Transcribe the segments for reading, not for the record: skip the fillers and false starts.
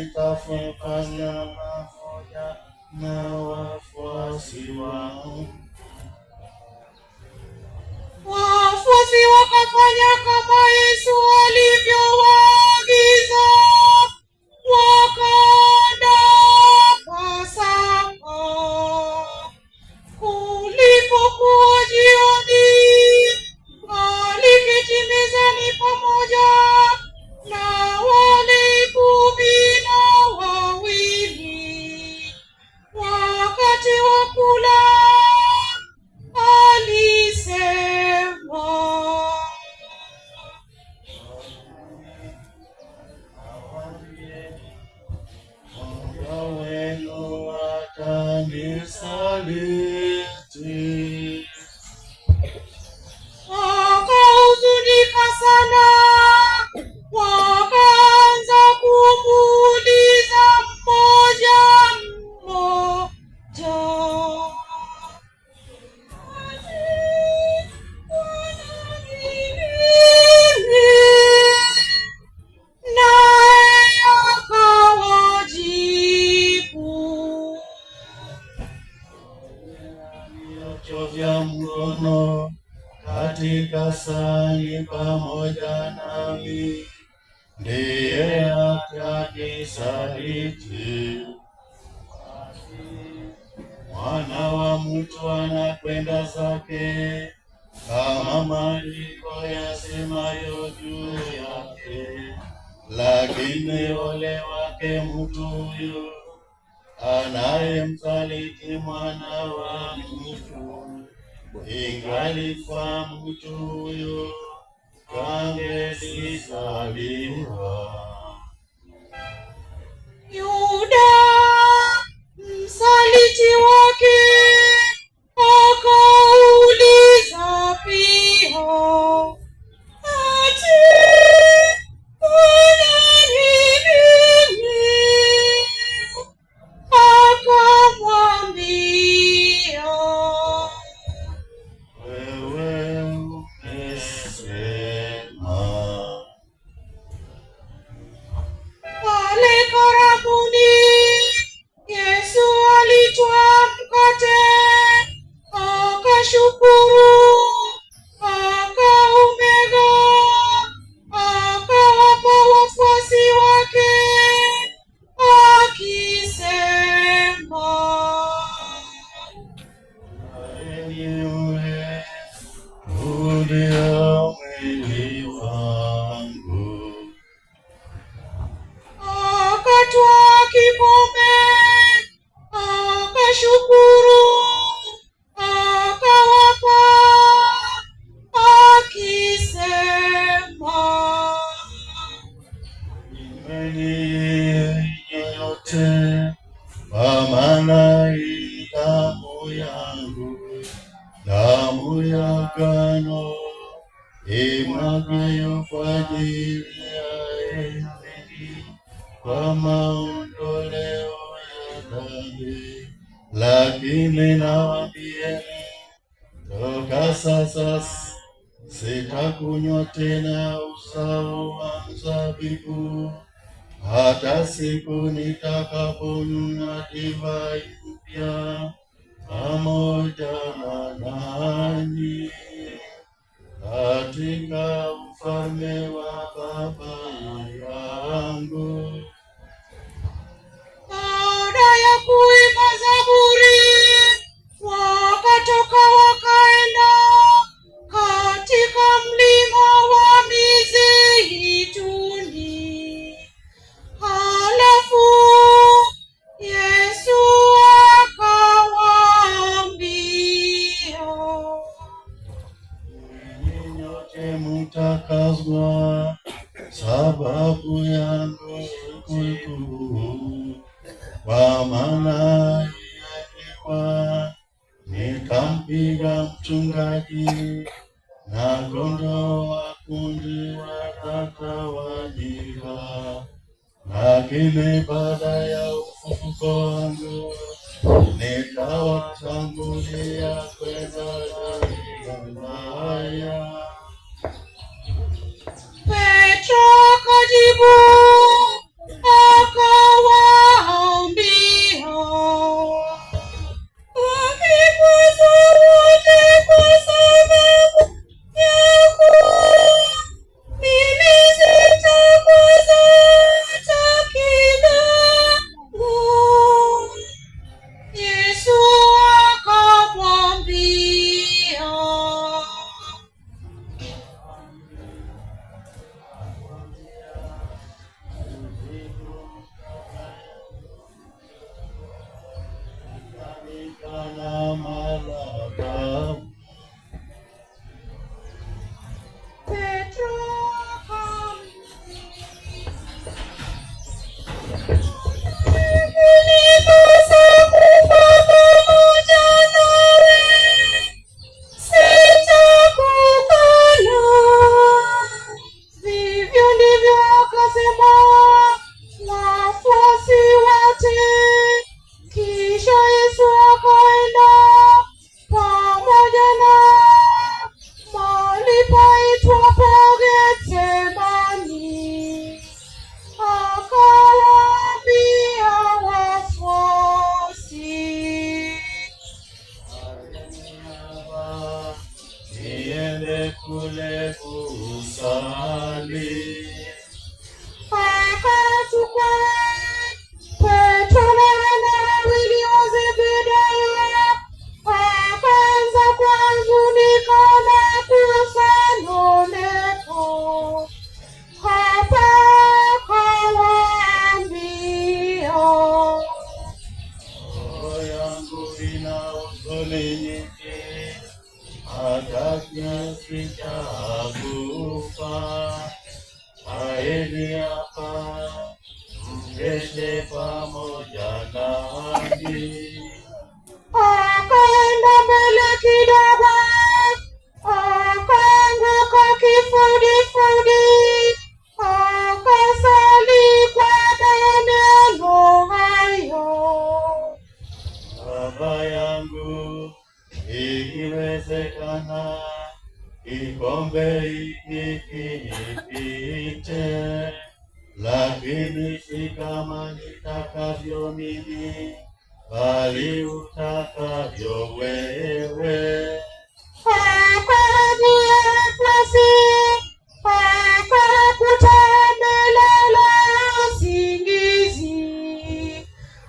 nitafanya pamoja na wafuasi wangu. Wafuasi wakafanya kama Yesu alivyowaagiza, wakaenda Pasaka. Kulipokuwa jioni, waliketi mezani pamoja na wale 12. Wakati wa kula alisema, mmoja wenu atanisaliti. Wakahuzunika sana, wakaanza kumuuliza mmoja mmoja, naye akawajibu, Chovya mkono katika sahani pamoja nami, ndiye atanisaliti. Mwana wa mtu anakwenda zake kama maandiko yasemayo juu yake. Lakini ole wake mtu huyu anayemsaliti mwana wa mtu. Ingalifaa mtu huyo angelizaliwa. Yuda msaliti wake akauliza pia, ati unani mimi? Akamwambia, Wewe umesema. pale karamuni Yesu alitwaa mkate, akashukuru, akaumega, akawapa wafuasi wake, akisema, Mwenyewe ulia mwili wangu. akatwaa kikombe, akashukuru, akawapa, akisema, Inyweni nyote, kwa maana hii damu yangu, damu ya agano imwagwayo kwa ajili ya wengi kwa maondoleo ya dhambi. Lakini nawaambieni, toka sasa sitakunywa tena uzao wa mzabibu, hata siku nitakaponywa divai mpya pamoja na nanyi katika ufalme wa Baba yangu. baada ya kuimba zaburi, wakatoka wakaenda katika mlima wa Mizeituni. Halafu Yesu akawaambia, Ninyi nyote mtakazwa sababu yangu siku kuu, kwa maana imeandikwa, nitampiga mchungaji na kondoo wa kundi watatawanyika. Lakini baada ya ufufuko wangu nitawatangulia kwenda Galilaya. Petro akajibu akawa shughuli nyingi, hata kiasi cha kufa. Kaeni hapa mkeshe pamoja nami. Akaenda mbele kidogo, akaanguka kifudifudi, akasali kwa maneno hayo: Baba yangu, ikiwezekana, kikombe hiki kinipite, lakini si kama nitakavyo mimi, bali utakavyo wewe. Akaingia basi, akakuta amelala usingizi,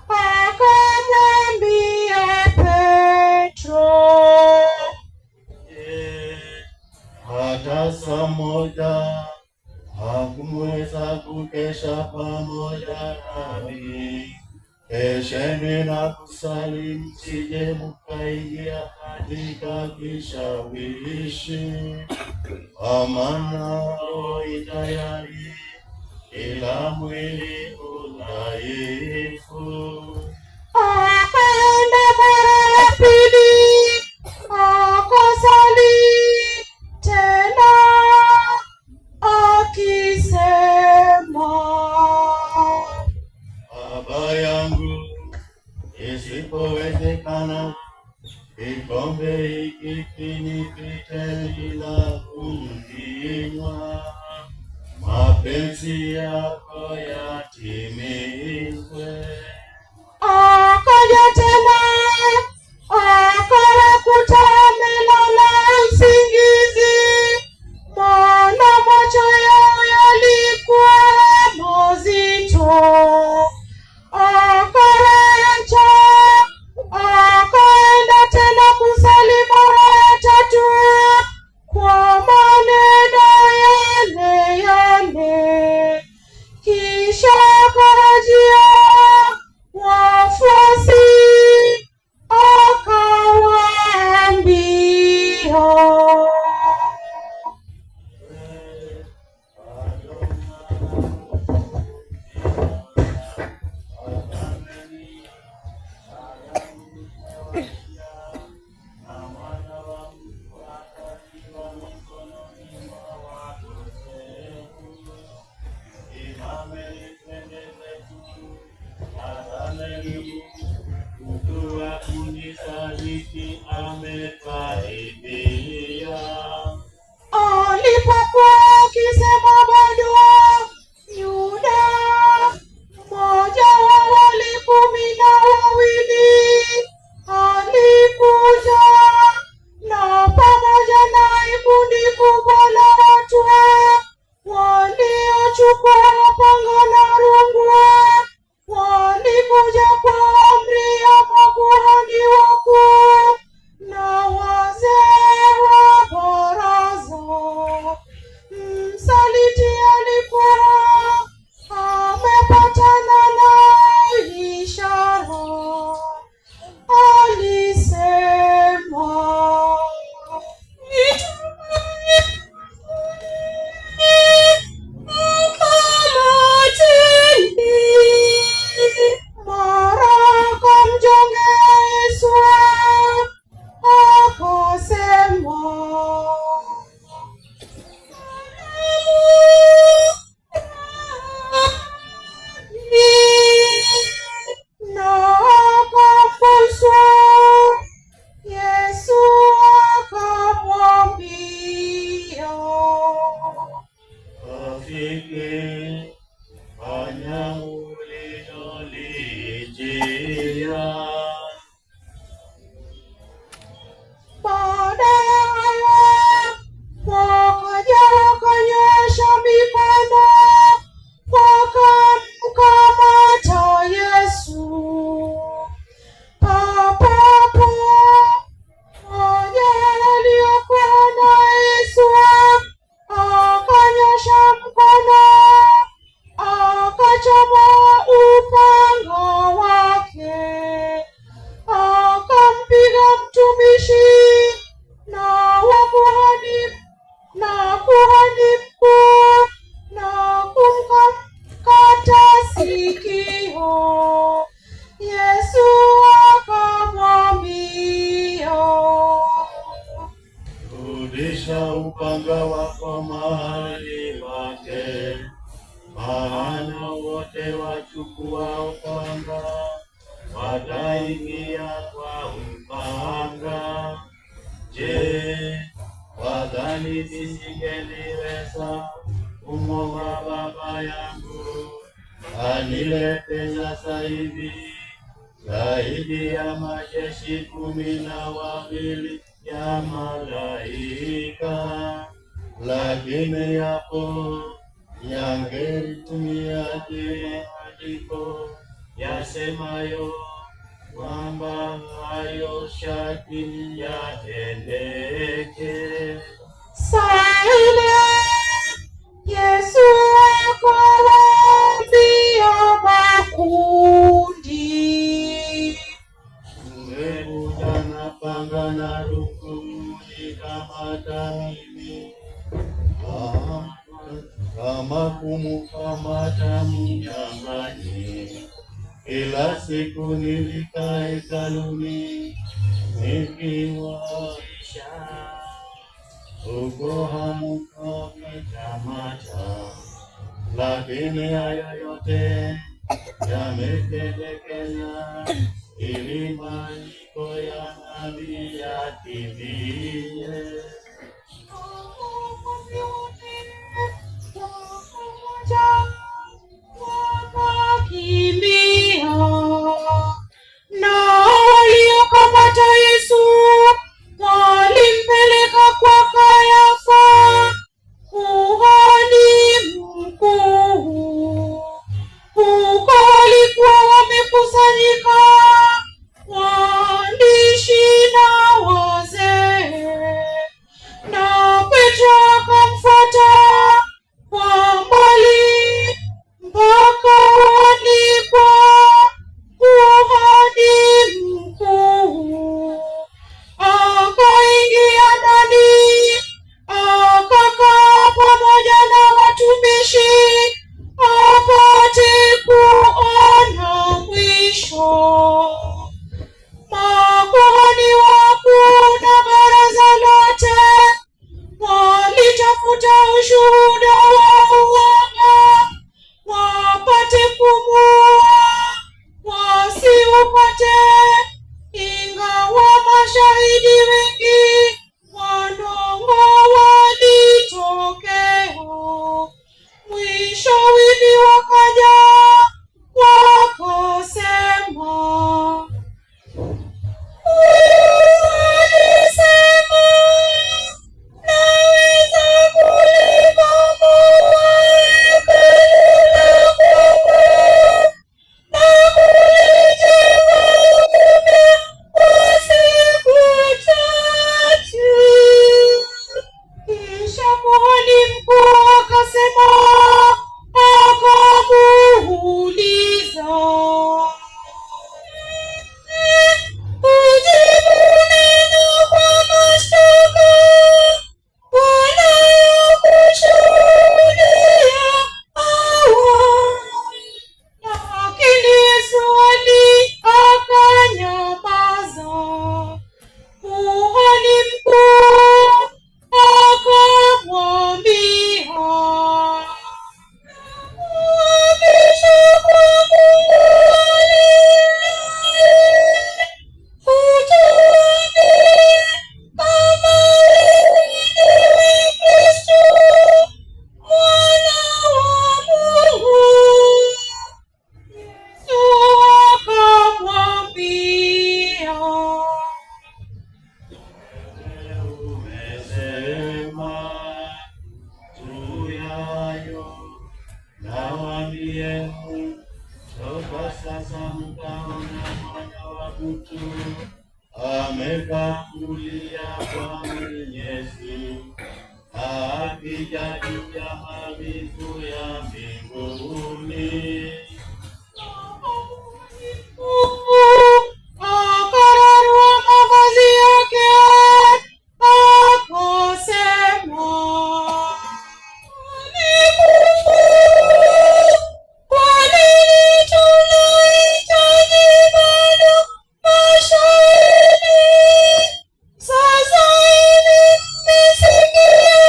akamwambia Petro, Hata saa moja hakumweza kukesha pamoja nami. Kesheni na kusali, msije mkaingia katika kishawishi. Kwa maana roho i tayari, ila mwili udhaifu. akaenda mara ya pili, akasali tena akisema: Baba yangu, isipowezekana, kikombe hiki kinipite, ila kukinywa, mapenzi yako yatimizwe. Akaja tena, akawakuta amelala usingizi, maana macho yao yalikuwa mazito. Akaacha, akaenda tena kusali mara ya tatu kwa maneno yale yale. Kisha akarejea wafuasi upanga wako mahali pake, maana wote wachukuao upanga wataingia kwa upanga. Je, wadhani nisingeliweza kumwomba Baba yangu anilete sasa hivi zaidi ya majeshi 12 ya malaika? Lakini hapo yangelitumiaje maandiko yasemayo kwamba hayo sharti yatendeke? Saa ile Yesu akawaambia makundi, mmekuja na panga na rungu kunikamata mimi, kama kumkamata mnyang'anyi. Kila siku nilikaa hekaluni nikiwaisha, huko hamkunikamata. Lakini hayo yote yametendekea ili maandiko ya nabii yatimie. Wakakimbia na waliokamata Yesu walimpeleka kwa Kayafa, kuhani mkuu. Huko walikuwa wamekusanyika waandishi na wazee, na Petro akamfuata kwa mbali mpaka waandikwa kuhani mkuu. Akaingia ndani, akakaa pamoja na watumishi apate kuona mwisho. Makuhani wakuu na baraza lote walitafuta ushuhuda wa uongo wapate kumuua, wasiupate, ingawa mashahidi wengi wanongo walitokea. Mwishowe wakaja wakasema, alisema naweza kulibomoa hekalu lako na kulijenga upya kwa siku 3. Kisha kuhani mkuu akamuuliza, ujibu neno kwa mashtaka wanayokushuhudia awali. Lakini Yesu akanyamaza. Kuhani mkuu akamwambia, nakuapisha kwa Mungu utuambie kama wewe ndiwe Kristo, Mwana wa Mungu. Yesu akamwambia, Umesema juu yayo, nawaambieni, toka sasa mtaona Mwana wa Mtu amekaa kulia kwa Mwenyezi, akija juu ya mawingu ya mbinguni. akararua mavazi yake akasema, kwa nini tunahitaji bado mashahidi? Sasa hivi mmesikia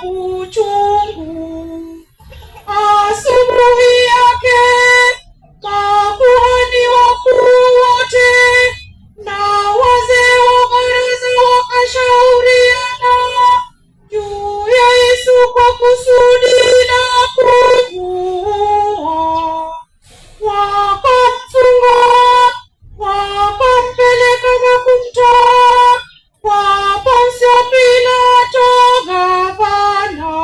uchungu. Asubuhi yake makuhani wakuu wote na wazee wa baraza wakashauriana juu ya Yesu kwa kusudi la kumuua. Wakamfunga, wakampeleka na kumtoa kwa Poncio Pilato gavana.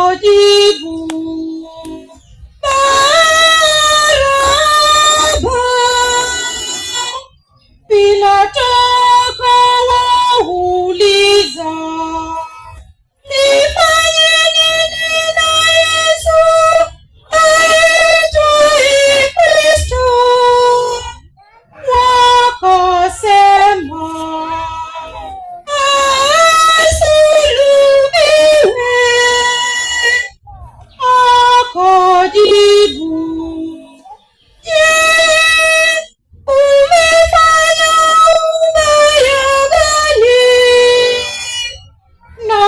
akajibu, Baraba. Pilato akawauliza, nifanye nini na Yesu aitwaye Kristo? Wakasema, asulubiwe. Akajibu, je, umefanya ubaya gani? Na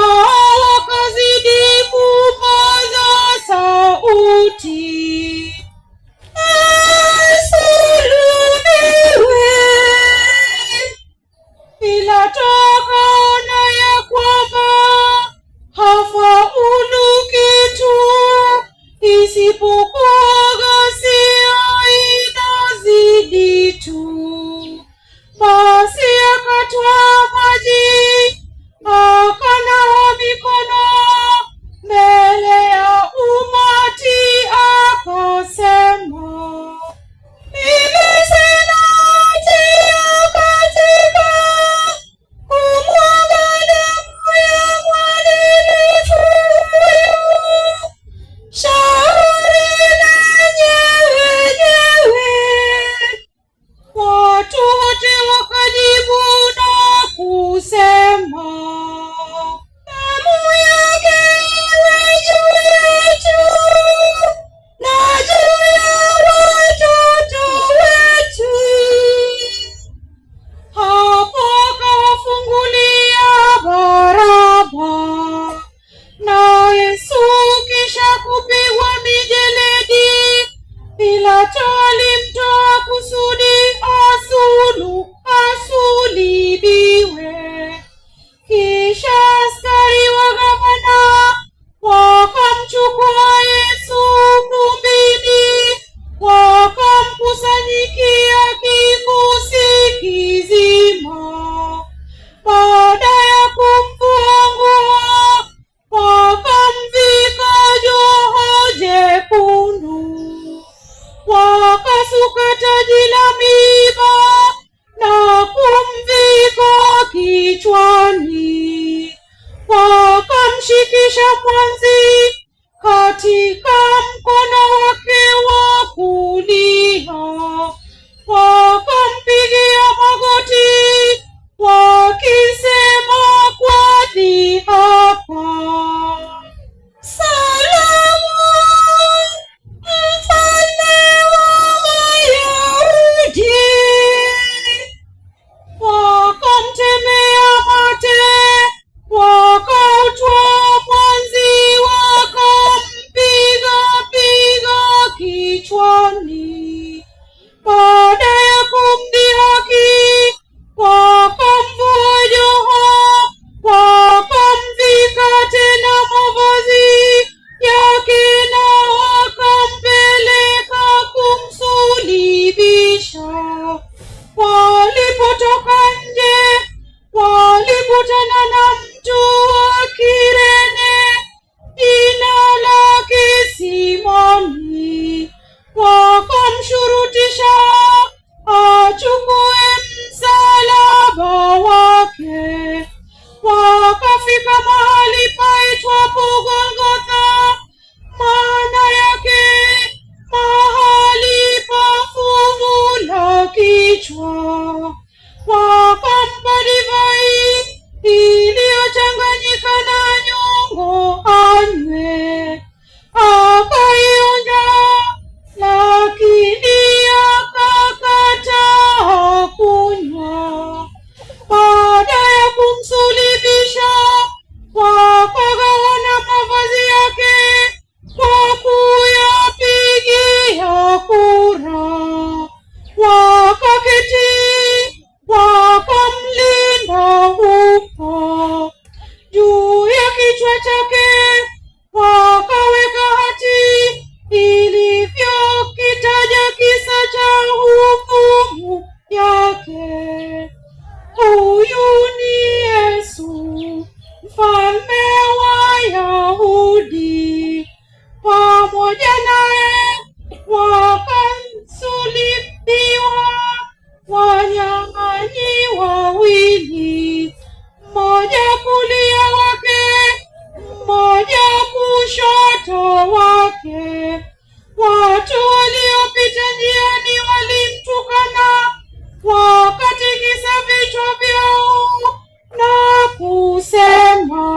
wakazidi kupaza sauti, asulubiwe. Pilato akaona ya kwamba hafaulu kitu, isipokuwa ghasia inazidi tu. Basi akatwaa maji, akanawa mikono mbele ya umati, akasema, mimi sina hatia katika kumwaga damu ya mwadilifu huyu. Shauri lenyewe. Watu wote wakajibu na kusema, damu yake iwe juu yetu na juu ya watoto wetu. Hapo akawafungulia Baraba, na Yesu kisha kupigwa mijeledi, Pilato alimtoa kusudi asulibiwe. Kisha askari wa gavana wakamchukua Yesu ukumbini, wakamkusanyikia kikosi kizima. Baada ya kumvua nguo, wakamvika joho jekundu, wakasuka taji la miiba na kumvika kichwani, wakamshikisha mwanzi katika mkono wake wa kulia, wakampigia magoti wakisema kwa dhihaka, salamu, mfalme wa Wayahudi. Wakamtemea mate, wakautwaa mwanzi, wakampiga kichwani. Baada ya kumdhihaki, wakamvua joho, wakamvika tena mavazi yake, na wakampeleka kumsulubisha. Walipotoka nje, walikutana na mtu wa Kirene, jina lake Simoni. Wakamshurutisha achukue msalaba wake. Wakafika mahali paitwapo Golgotha, maana yake mahali pa fuvu la kichwa. Wakampa divai iliyochanganyika na nyongo anywe, akaionja, lakini akakataa kunywa. Baada ya kumsulubisha, wakagawana mavazi pamoja naye wakasulubiwa wanyang'anyi wawili, mmoja kulia wake, mmoja kushoto wake. Watu waliopita njiani walimtukana, wakatikisa vichwa vyao na kusema,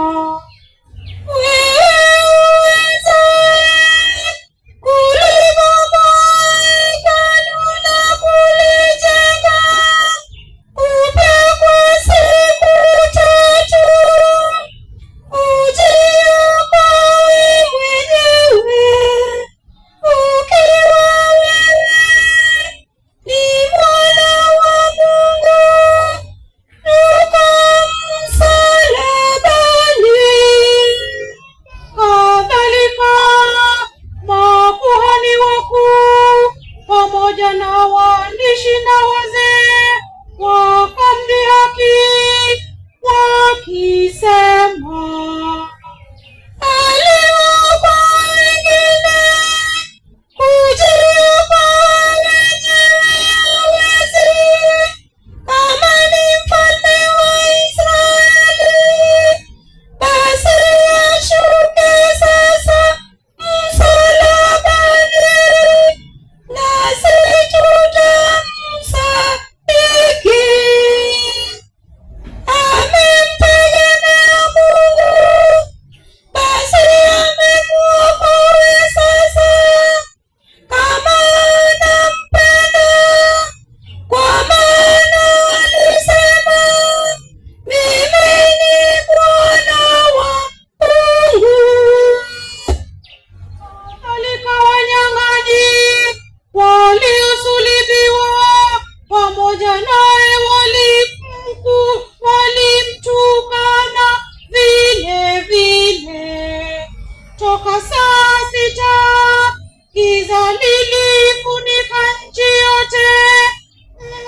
toka saa 6 giza lilifunika nchi yote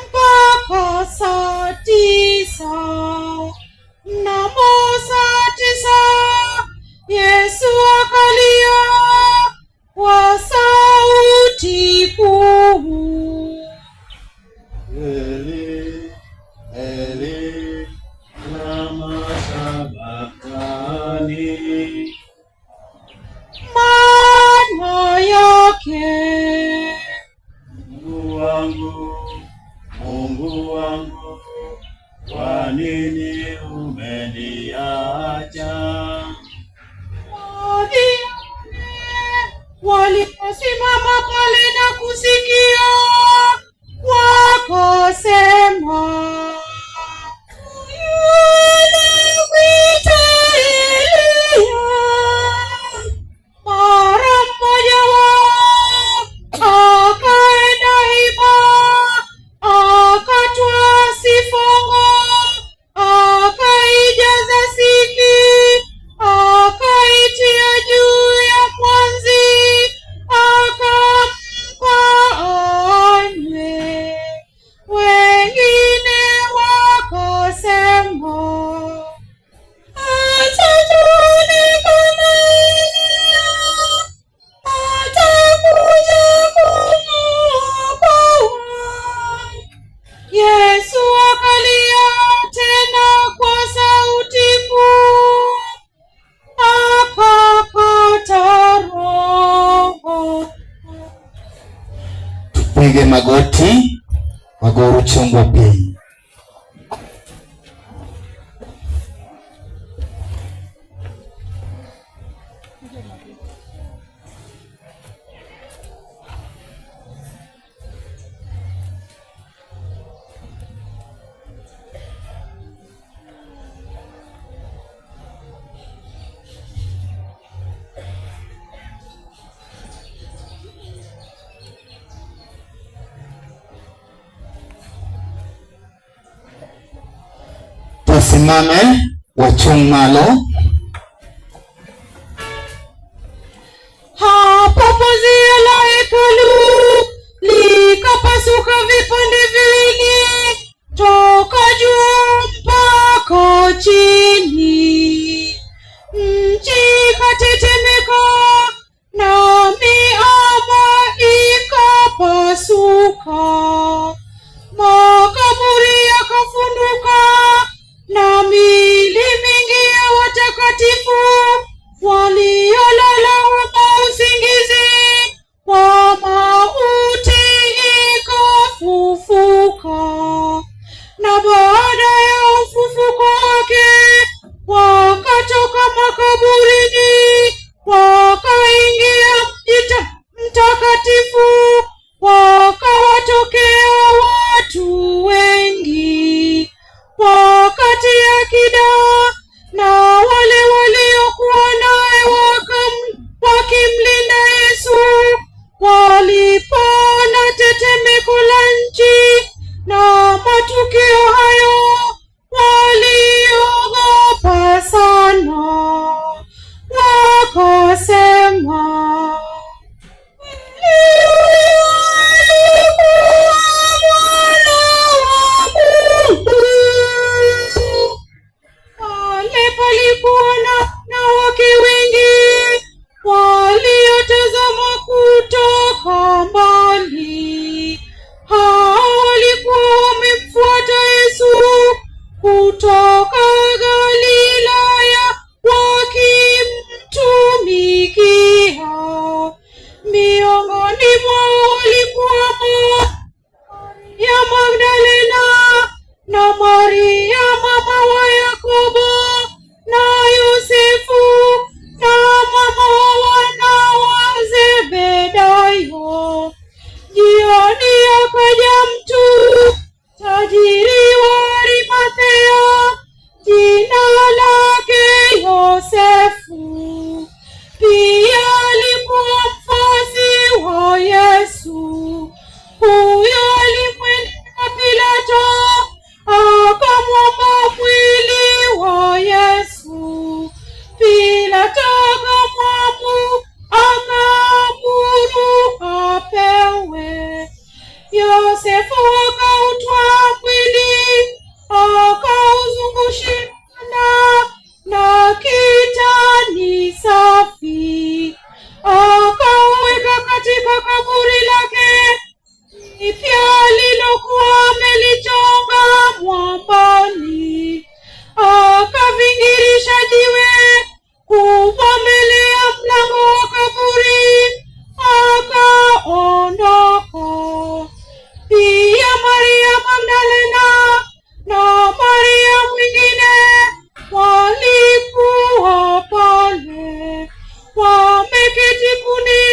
mpaka saa 9. Mnamo saa 9 Yesu akalia kwa sauti kuu, Eli, Eli, lama sabachthani. Maana yake, Mungu wangu, kwa nini umeniacha? Waliposimama pale na kusikia, wakasema, "Yule Eliya." Mara mmoja wao akaenda hima, akatwaa sifongo, akaijaza siki, akaitia juu ya mwanzi, akampa anywe. Wengine wakasema, "Acha tuone kama Eliya atakuja kumuokoa." Yesu akalia tena kwa sauti kuu, akakata roho. Tupige magoti, maguru chungwa pili. Tusimame, wachung' malo. Hapo pazia la hekalu likapasuka vipande viwili toka juu mpaka chini. Nchi ikatetemeka na ameketi kulia